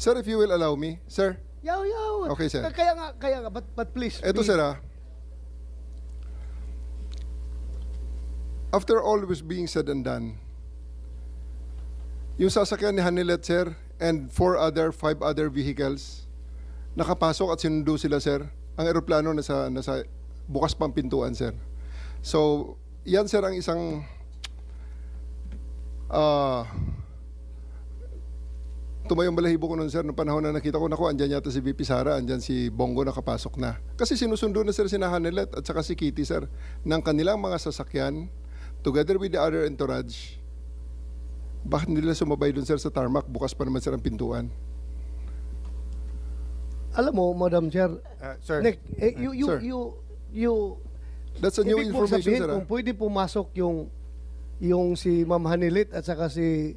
Sir, if you will allow me. Sir, Yaw. Okay, sir. Kaya nga, but please. eto sir after all was being said and done, yung sasakyan ni Hanilet, sir, and 5 other vehicles, nakapasok at sinundo sila, sir. Ang eroplano nasa bukas pang pintuan, sir. So, yan, sir, ang isang tumayong balahibo ko nun, sir, noong panahon na nakita ko, naku, andyan yata si VP Sara, andyan si Bongo nakapasok na. Kasi sinusundo na, sir, si Hanilet at saka si Kitty, sir, ng kanilang mga sasakyan, together with the other entourage. Bakit nila sumabay dun, sir, sa tarmac? Bukas pa naman, sir, ang pintuan. Alam mo, Madam Chair, Sir, Nick, Sir. That's a new ibig mong information, sabihin, sir. kung pwede pumasok yung si Ma'am Hanilit at saka si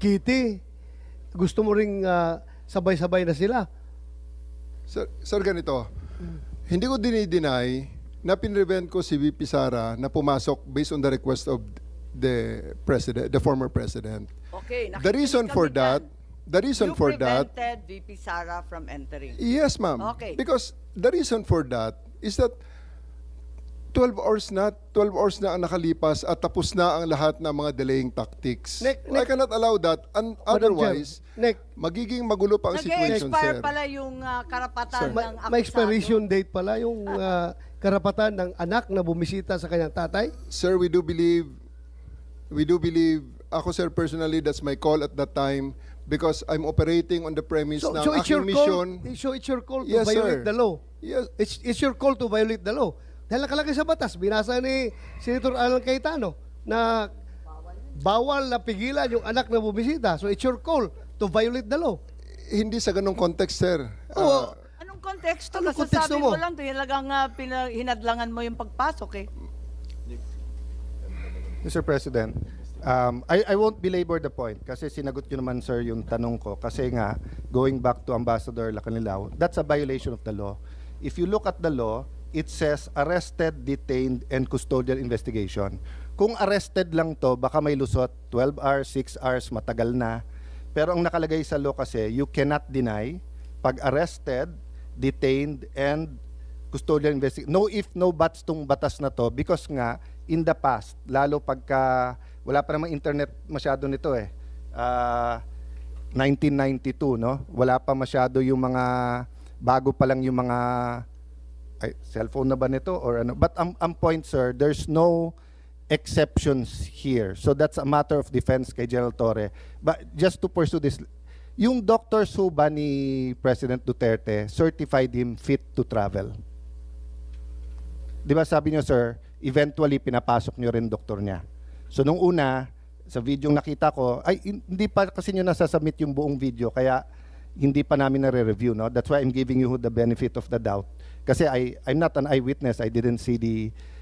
Kitty, gusto mo ring sabay-sabay na sila. Sir, ganito. Hindi ko dinideny na pinrevent ko si VP Sara na pumasok based on the request of the former president. Okay, The reason for that, you prevented VP Sara from entering. yes, ma'am. Okay. Because the reason for that is that 12 hours na ang nakalipas at tapos na ang lahat ng mga delaying tactics. Nick, I cannot allow that. Otherwise, Nick, magiging magulo pa ang situation, Nag-expire sir. pala yung karapatan ng akusado. may expiration date pala yung karapatan ng anak na bumisita sa kanyang tatay. Sir, we do believe, ako, sir, personally, that's my call at that time because I'm operating on the premise ng So it's your aking call. mission. So it's your call to Yes, violate sir. the law. Yes, It's your call to violate the law. Dahil nakalagay sa batas, binasa ni Senator Alan Cayetano na bawal na pigilan yung anak na bumisita. So it's your call to violate the law. hindi sa ganong context, sir. Oo. Anong konteksto? Anong Kasasabi konteksto mo mo? lang, talagang hinadlangan mo yung pagpasok eh. Mr. President, I won't belabor the point kasi sinagot nyo naman, sir, yung tanong ko. Kasi nga, going back to Ambassador Lacanilao, that's a violation of the law. If you look at the law, it says arrested, detained, and custodial investigation. Kung arrested lang to, baka may lusot, 12 hours, 6 hours, matagal na. Pero ang nakalagay sa law kasi, you cannot deny pag arrested, detained, and custodial investigation. No if, no buts tong batas na to because nga, in the past, lalo pagka, wala pa namang internet masyado nito eh. 1992, no? Wala pa masyado yung mga, bago pa lang yung mga, cellphone na ba nito or ano? But ang point, sir, there's no exceptions here. So that's a matter of defense kay General Torre. But just to pursue this, yung doctors ho ba ni President Duterte certified him fit to travel? Di ba sabi niyo, sir, eventually pinapasok niyo rin doktor niya. So nung una, sa video nakita ko, hindi pa kasi niyo nasasubmit yung buong video, kaya hindi pa namin nare-review, no? That's why I'm giving you the benefit of the doubt. Kasi I'm not an eyewitness, I didn't see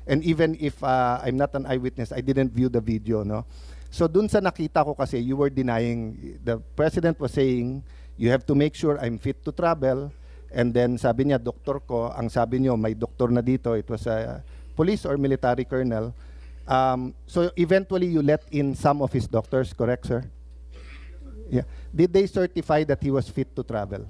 and even if I'm not an eyewitness, I didn't view the video, no? So dun sa nakita ko kasi, you were denying, the President was saying, you have to make sure I'm fit to travel, and then sabi niya, doktor ko, ang sabi niyo, may doktor na dito, it was a police or military colonel. So eventually you let in some of his doctors, correct, sir? Yeah. Did they certify that he was fit to travel?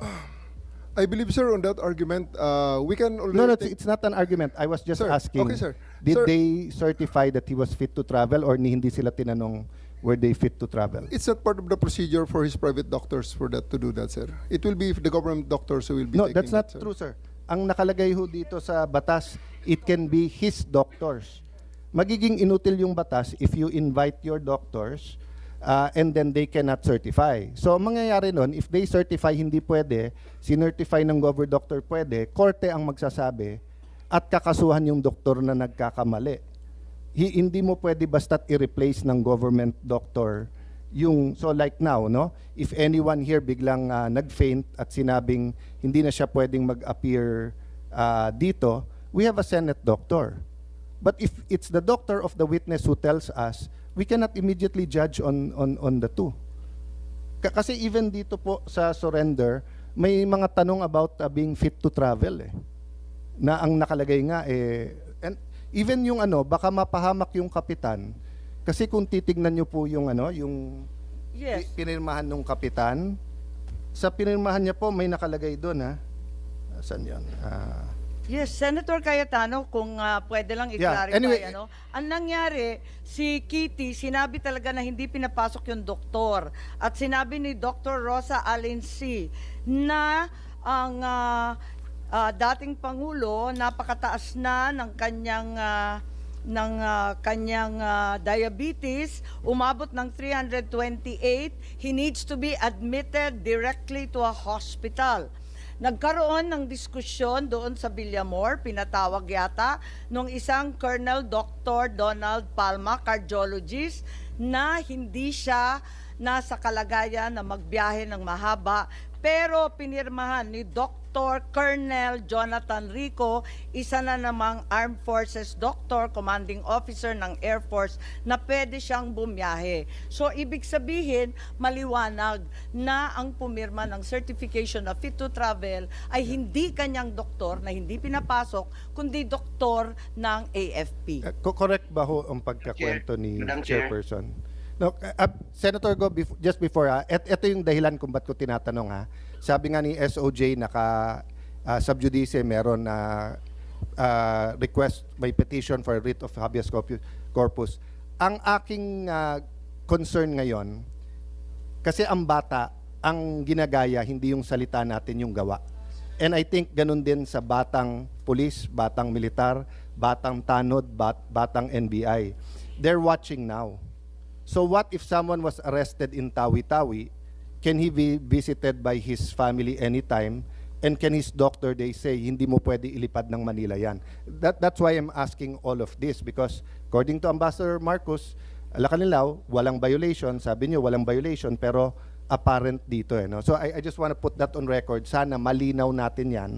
I believe, sir, on that argument, we can already No, take- it's not an argument. I was just Sir, asking. okay, sir. Did Sir- they certify that he was fit to travel or hindi sila tinanong were they fit to travel? It's not part of the procedure for his private doctors for that to do that, sir. It will be the government doctors who will be No, taking that's not that, sir. true, sir. Ang nakalagay ho dito sa batas, it can be his doctors. Magiging inutil yung batas if you invite your doctors and then they cannot certify. So, ang mangyayari nun, if they certify hindi pwede, sinertify ng government doctor pwede, korte ang magsasabi at kakasuhan yung doktor na nagkakamali. Hindi mo pwede basta't i-replace ng government doctor yung, so like now, no? If anyone here biglang nag-faint at sinabing hindi na siya pwedeng mag-appear dito, we have a Senate doctor. But if it's the doctor of the witness who tells us, we cannot immediately judge on the two. Kasi even dito po sa surrender, may mga tanong about being fit to travel eh. Na ang nakalagay nga and even yung baka mapahamak yung kapitan kasi kung titignan niyo po yung Yes. Pinirmahan nung kapitan. Sa pinirmahan niya po, may nakalagay doon, ha? Saan yun? Yes, Senator Cayetano, kung pwede lang Yeah, i-clarify, anyway, ang nangyari, si Kitty, sinabi talaga na hindi pinapasok yung doktor. At sinabi ni Dr. Rosa Allen C. na ang dating Pangulo, napakataas na ng kanyang diabetes, umabot ng 328. He needs to be admitted directly to a hospital. Nagkaroon ng diskusyon doon sa Villamor, pinatawag yata nung isang Colonel Dr. Donald Palma, cardiologist, na hindi siya nasa kalagayan na magbiyahe ng mahaba, pero pinirmahan ni Dr. Colonel Jonathan Rico, isa na namang Armed Forces Doctor, Commanding Officer ng Air Force, na pwede siyang bumiyahe. So, ibig sabihin, maliwanag na ang pumirma ng Certification of Fit to Travel ay hindi kanyang doktor na hindi pinapasok, kundi doktor ng AFP. Correct ba ho ang pagkakwento ni Madam Chair. Chairperson? No, Senator Go, just before, ito yung dahilan kung ba't ko tinatanong, ha. Sabi nga ni SOJ, sub judice, meron na request, may petition for writ of habeas corpus. Ang aking concern ngayon, kasi ang bata, ang ginagaya, hindi yung salita natin, yung gawa. And I think ganun din sa batang pulis, batang militar, batang tanod, batang NBI. They're watching now. So what if someone was arrested in Tawi-Tawi? Can he be visited by his family anytime? And can his doctor, they say, hindi mo pwede ilipad ng Manila yan? That's why I'm asking all of this, because according to Ambassador Marcos, Lacanilao, walang violation. Sabi niyo, walang violation, pero apparent dito. No? So I just want to put that on record. Sana malinaw natin yan.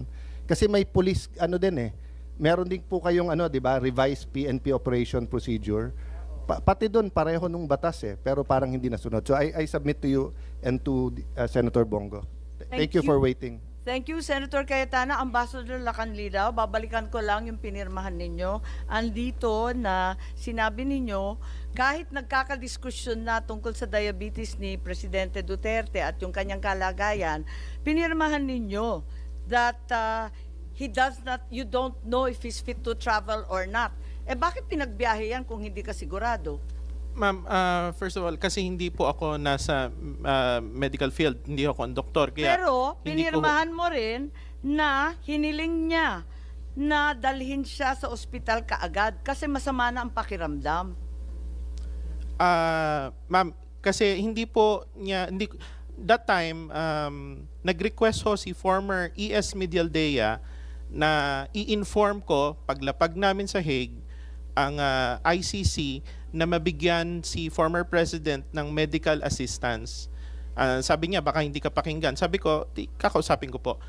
Kasi may police, meron din po kayong, di ba, revised PNP operation procedure. Pati doon, pareho nung batas pero parang hindi nasunod. So I submit to you and to Senator Bongo. Thank you for waiting. Thank you, Senator Cayetano. Ambassador Lacanlida, babalikan ko lang yung pinirmahan ninyo. Andito na sinabi ninyo, kahit nagkakadiskusyon na tungkol sa diabetes ni Presidente Duterte at yung kanyang kalagayan, pinirmahan ninyo that you don't know if he's fit to travel or not. Bakit pinagbiyahe yan kung hindi ka sigurado? Ma'am, first of all, kasi hindi po ako nasa medical field, hindi ako ang doktor. Kaya Pero hindi ko- pinirmahan mo rin na hiniling niya na dalhin siya sa ospital kaagad kasi masama na ang pakiramdam. Ma'am, kasi hindi po niya, that time, nag-request ho si former ES Medialdea na i-inform ko, paglapag namin sa Hague, ang ICC na mabigyan si former president ng medical assistance. Sabi niya, baka hindi ka pakinggan. Sabi ko, kakausapin ko po.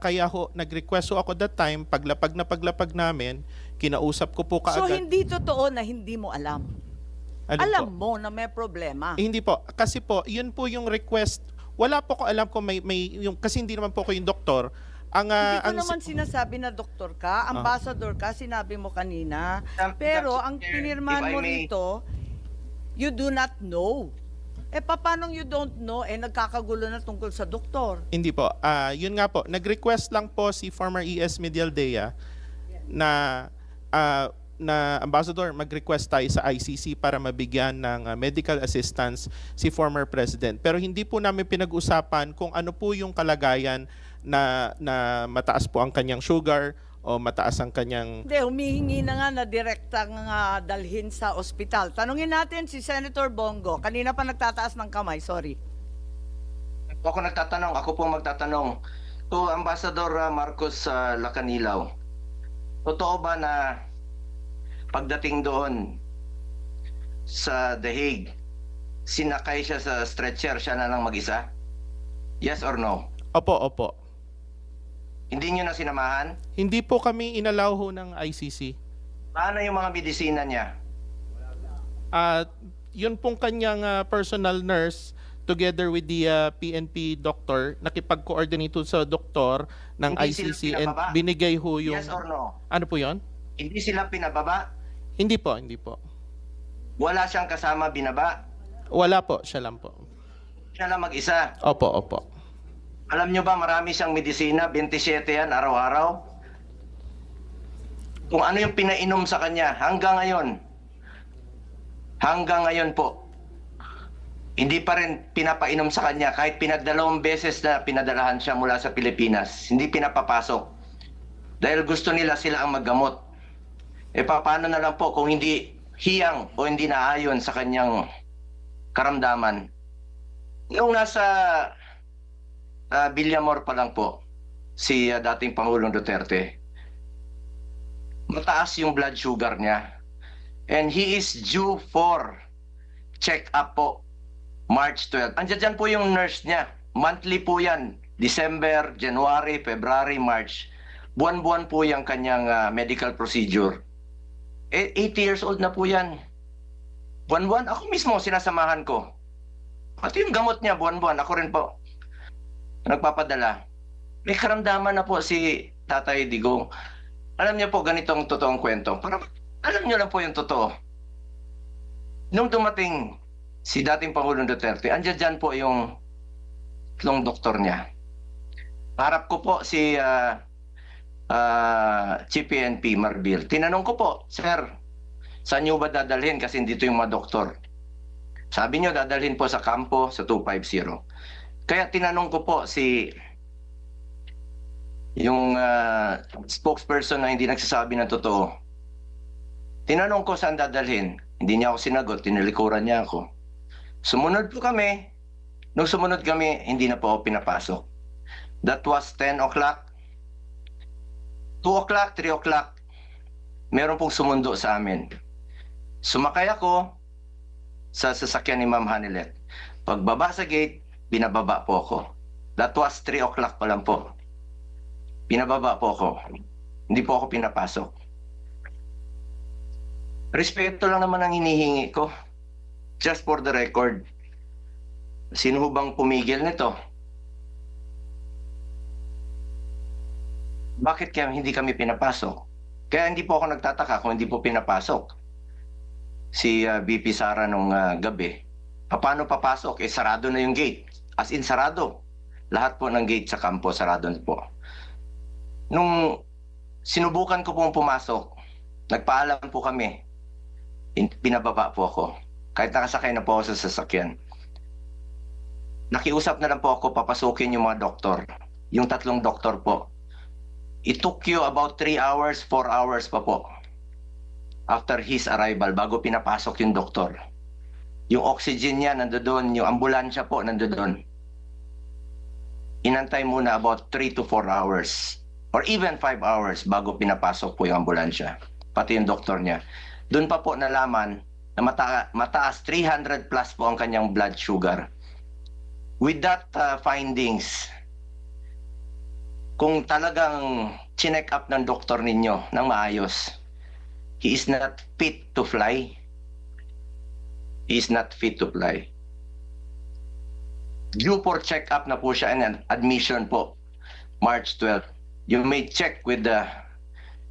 Kaya ho, nag-request ho ako that time, paglapag namin, kinausap ko po kaagad. So hindi totoo na hindi mo alam. Ano Alam po? mo na may problema. Hindi po. Kasi po, yun po yung request. Wala po ko alam kung may yung, kasi hindi naman po ko yung doktor. Hindi ko naman sinasabi na doktor ka, ambassador ka, sinabi mo kanina. Pero ang pinirmahan mo rito, you do not know. Paano you don't know? Nagkakagulo na tungkol sa doktor. Hindi po. Yun nga po. Nag-request lang po si former ES Medialdea na ambassador, mag-request tayo sa ICC para mabigyan ng medical assistance si former president. Pero hindi po namin pinag-usapan kung ano po yung kalagayan na mataas po ang kanyang sugar o mataas ang kanyang... Hindi, humihingi na nga na direktang dalhin sa ospital. Tanungin natin si Senator Bongo. Kanina pa nagtataas ng kamay, sorry. Ako nagtatanong, ako po magtatanong. To Ambassador Marcos Lacanilao, totoo ba na pagdating doon sa The Hague, sinakay siya sa stretcher, siya na lang mag-isa? Yes or no? Opo. Hindi niyo na sinamahan? Hindi po kami inalaw ho ng ICC. Paano yung mga medisina niya? Yun pong kanyang personal nurse together with the PNP doctor, nakipag-coordinate sa doktor ng Hindi sila ICC and pinababa? binigay ho yung... Yes or no? Ano po yun? Hindi sila pinababa? Hindi po. Wala siyang kasama binaba? Wala po, siya lang po. siya lang mag-isa. Opo, opo. Alam nyo ba, marami siyang medisina, 27 yan, araw-araw. Kung ano yung pinainom sa kanya, hanggang ngayon po, hindi pa rin pinapainom sa kanya, kahit pinagdalawang beses na pinadalahan siya mula sa Pilipinas, hindi pinapapasok. Dahil gusto nila sila ang maggamot. E paano na lang po kung hindi hiyang o hindi naayon sa kanyang karamdaman. Yung nasa Villamor pa lang po, si dating Pangulong Duterte, mataas yung blood sugar niya. And he is due for check-up po, March 12. Andiyan dyan po yung nurse niya. Monthly po yan. December, January, February, March. Buwan-buwan po yung kanyang medical procedure. 80 years old na po yan. Buwan-buwan, ako mismo sinasamahan ko. Pati yung gamot niya, buwan-buwan, ako rin po nagpapadala. May karamdaman na po si Tatay Digong. Alam niyo po, ganitong totoong kwento. Para alam niyo lang po yung totoo. Nung dumating si dating Pangulong Duterte, andyan dyan po yung tatlong doktor niya. Harap ko po si Chief PNP Marbil. Tinanong ko po, Sir, saan niyo ba dadalhin? Kasi dito yung mga doktor. Sabi niyo, dadalhin po sa kampo sa 250. Kaya tinanong ko po si yung spokesperson na hindi nagsasabi ng totoo. Tinanong ko saan dadalhin. Hindi niya ako sinagot, tinilikuran niya ako. Sumunod po kami. Nung sumunod kami, hindi na po ako pinapasok. That was 10 o'clock. 2 o'clock, 3 o'clock. Meron pong sumundo sa amin. Sumakay ako sa sasakyan ni Ma'am Hanilet. Pagbaba sa gate, binababa po ako. That was 3 o'clock pa lang po. Binababa po ako. Hindi po ako pinapasok. Respeto lang naman ang hinihingi ko. Just for the record. Sino ho bang pumigil nito? Bakit kaya hindi kami pinapasok? Kaya hindi po ako nagtataka kung hindi po pinapasok si VP Sara nung gabi. Paano papasok? Eh, sarado na yung gate. As in, sarado. Lahat po ng gate sa kampo, sarado na po. Nung sinubukan ko pong pumasok, nagpaalam po kami. Pinababa po ako. Kahit nakasakay na po ako sa sasakyan. Nakiusap na lang po ako papasukin yung mga doktor. Yung tatlong doktor po. It took you about 3 hours, 4 hours pa po. After his arrival, bago pinapasok yung doktor. Yung oxygen niya nandoon, yung ambulansya po nandoon. Inantay muna about 3 to 4 hours. Or even 5 hours bago pinapasok po yung ambulansya. Pati yung doktor niya. Doon pa po nalaman na mataas 300 plus po ang kanyang blood sugar. With that findings, kung talagang chinek up ng doktor ninyo ng maayos, he is not fit to fly. He is not fit to fly. Due for check-up na po siya and admission po, March 12. You may check with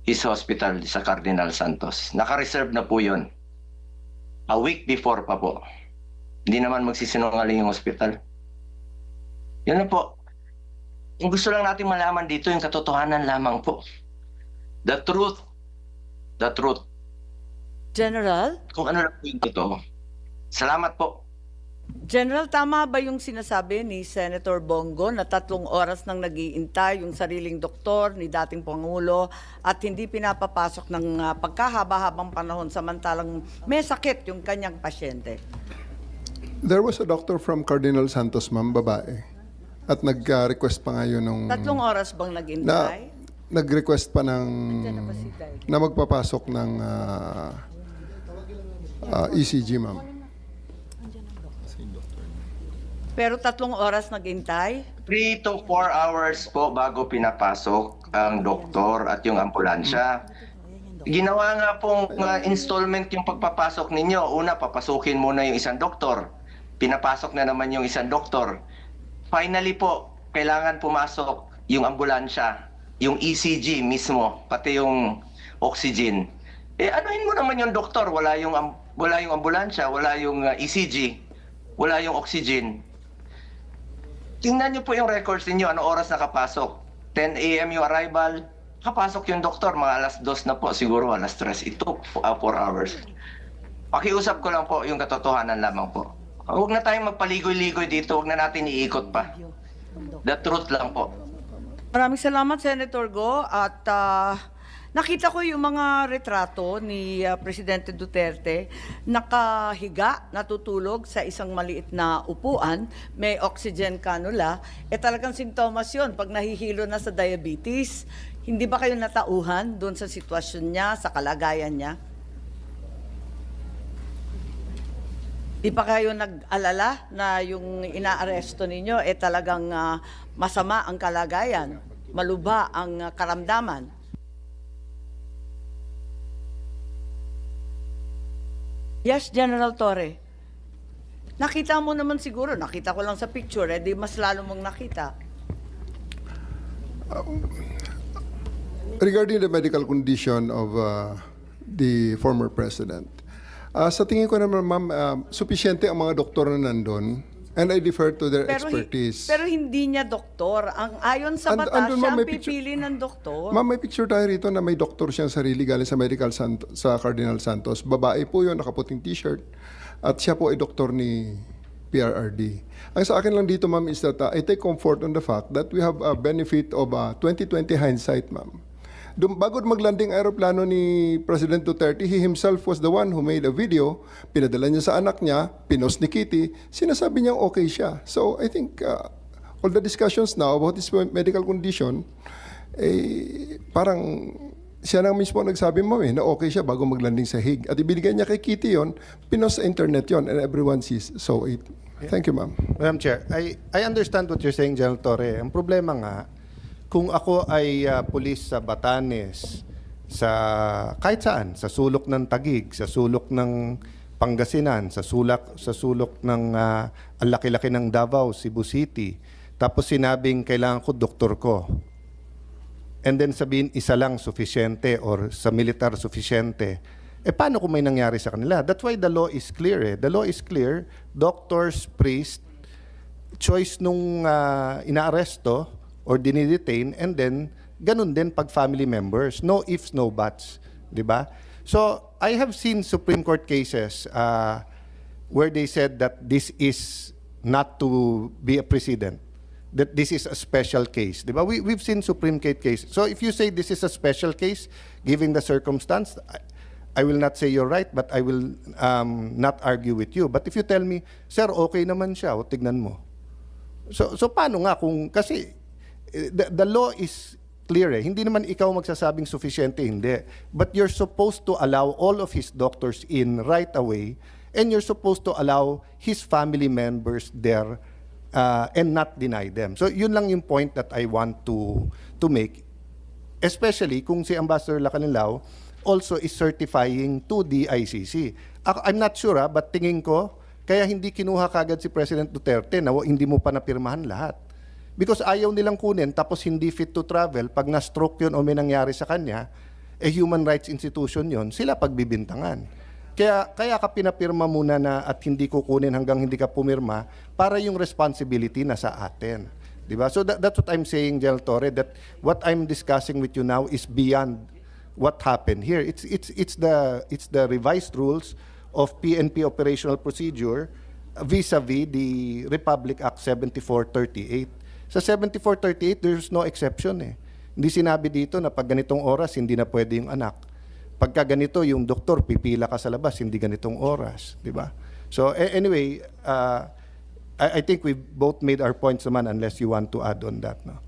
his hospital sa Cardinal Santos. Naka-reserve na po yun. A week before pa po. Hindi naman magsisinungaling yung hospital. Yun na po. Kung gusto lang natin malaman dito, yung katotohanan lamang po. The truth. The truth. General? Kung ano lang po yung totoo. Salamat po. General, tama ba yung sinasabi ni Senator Bongo na 3 oras nang nag-iintay yung sariling doktor ni dating Pangulo at hindi pinapapasok ng pagkahaba-habang panahon samantalang may sakit yung kanyang pasyente? There was a doctor from Cardinal Santos, ma'am, babae. At nag-request pa nga yun nung... 3 oras bang nag-intay? Nag-request pa ng... Diyan na ba si Day? na magpapasok ng ECG, ma'am. Pero 3 oras nag-intay? 3 to 4 hours po bago pinapasok ang doktor at yung ambulansya. Ginawa nga pong installment yung pagpapasok ninyo. Una, papasukin muna yung isang doktor. Pinapasok na naman yung isang doktor. Finally po, kailangan pumasok yung ambulansya, yung ECG mismo, pati yung oxygen. Eh, anuhin mo naman yung doktor? Wala yung ambulansya, wala yung ECG, wala yung oxygen. tingnan niyo po yung records niyo, ano oras nakapasok. 10 a.m. yung arrival, kapasok yung doktor, mga alas 2 na po, siguro alas 3. It took 4 hours. Pakiusap ko lang po yung katotohanan lamang po. Huwag na tayong magpaligoy-ligoy dito, huwag na natin iikot pa. The truth lang po. Maraming salamat, Senator Go. At nakita ko yung mga retrato ni Presidente Duterte, nakahiga, natutulog sa isang maliit na upuan, may oxygen cannula. Talagang sintomas yun pag nahihilo na sa diabetes. Hindi ba kayo natauhan doon sa sitwasyon niya, sa kalagayan niya? Di pa kayo nag-alala na yung inaaresto ninyo talagang masama ang kalagayan, malubha ang karamdaman? Yes, General Torre. Nakita mo naman siguro, nakita ko lang sa picture, di mas lalo mong nakita. Regarding the medical condition of the former president, sa tingin ko naman, ma'am, supisyente ang mga doktor na nandun, and I defer to their expertise. Pero hindi niya doktor. Ang ayon sa batas, Andun, siya ma'am, ang may picture. pipili ng doktor. Ma'am, may picture tayo rito na may doktor siyang sarili galing sa sa Cardinal Santos. Babae po yun, nakaputing t-shirt. At siya po ay doktor ni PRRD. Ang sa akin lang dito, ma'am, is that I take comfort on the fact that we have a benefit of 2020 hindsight, ma'am. Bago maglanding aeroplano ni President Duterte, he himself was the one who made a video, pinadala niya sa anak niya, pinost ni Kitty, sinasabi niya okay siya. So I think all the discussions now about his medical condition, parang siya na mismo nagsabi mo na okay siya bago maglanding sa Hague. At ibinigay niya kay Kitty yon, pinost sa internet yon, and everyone sees. So thank you, ma'am. Madam Chair, I understand what you're saying, General Torre. Ang problema nga, kung ako ay pulis sa Batanes, sa kahit saan, sa sulok ng Taguig, sa sulok ng Pangasinan, sa sulok ng ang laki-laki ng Davao, Cebu City, tapos sinabing kailangan ko doktor ko, and then sabihin isa lang sufficiente or sa militar sufficiente, paano kung may nangyari sa kanila? That's why the law is clear. The law is clear. Doctors, priest, choice nung inaaresto or dinidetain, and then ganun din pag family members. No ifs, no buts. Diba? So, I have seen Supreme Court cases where they said that this is not to be a precedent, that this is a special case. Diba? We've seen Supreme Court cases. So, if you say this is a special case, given the circumstance, I will not say you're right, but I will not argue with you. But if you tell me, sir, okay naman siya, o tignan mo. So paano nga kung, kasi the law is clear. Hindi naman ikaw magsasabing sufficiente, hindi. But you're supposed to allow all of his doctors in right away, and you're supposed to allow his family members there and not deny them. So yun lang yung point that I want to make. Especially kung si Ambassador Lacanilao also is certifying to the ICC. I'm not sure, but tingin ko, kaya hindi kinuha kagad si President Duterte na hindi mo pa napirmahan lahat. Because ayaw nilang kunin, tapos hindi fit to travel, pag na-stroke yun o may nangyari sa kanya, human rights institution yun, sila pagbibintangan. Kaya ka pinapirma muna na at hindi kukunin hanggang hindi ka pumirma para yung responsibility na sa atin. Diba? So that's what I'm saying, General Torre, that what I'm discussing with you now is beyond what happened here. It's the revised rules of PNP operational procedure vis-a-vis the Republic Act 7438. Sa 7438, there's no exception eh. Hindi sinabi dito na pag ganitong oras, hindi na pwede yung anak. Pagka ganito, yung doktor, pipila ka sa labas, hindi ganitong oras. Di ba? So anyway, I think we both made our points naman unless you want to add on that. No?